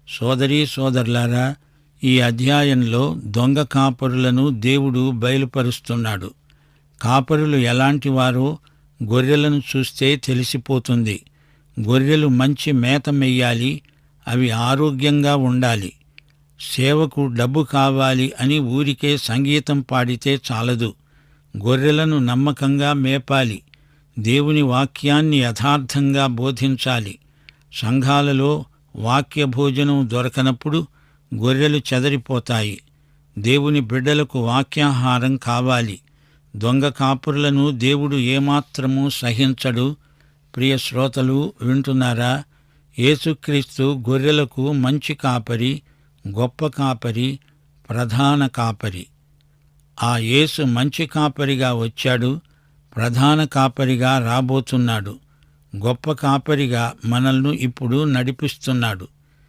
సోదరీ సోదరులారా, ఈ అధ్యాయంలో దొంగ కాపరులను దేవుడు బయలుపరుస్తున్నాడు. కాపరులు ఎలాంటివారో గొర్రెలను చూస్తే తెలిసిపోతుంది. గొర్రెలు మంచి మేత మెయ్యాలి, అవి ఆరోగ్యంగా ఉండాలి. సేవకు డబ్బు కావాలి అని ఊరికే సంగీతం పాడితే చాలదు. గొర్రెలను నమ్మకంగా మేపాలి. దేవుని వాక్యాన్ని యథార్థంగా బోధించాలి. సంఘాలలో వాక్య భోజనం దొరకనప్పుడు గొర్రెలు చెదరిపోతాయి. దేవుని బిడ్డలకు వాక్యాహారం కావాలి. దొంగ కాపురులను దేవుడు ఏమాత్రమూ సహించడు. ప్రియ శ్రోతలు వింటున్నారా? యేసుక్రీస్తు గొర్రెలకు మంచి కాపరి, గొప్ప కాపరి, ప్రధాన కాపరి. ఆ యేసు మంచి కాపరిగా వచ్చాడు, ప్రధాన కాపరిగా రాబోతున్నాడు, గొప్ప కాపరిగా మనల్ని ఇప్పుడు నడిపిస్తున్నాడు.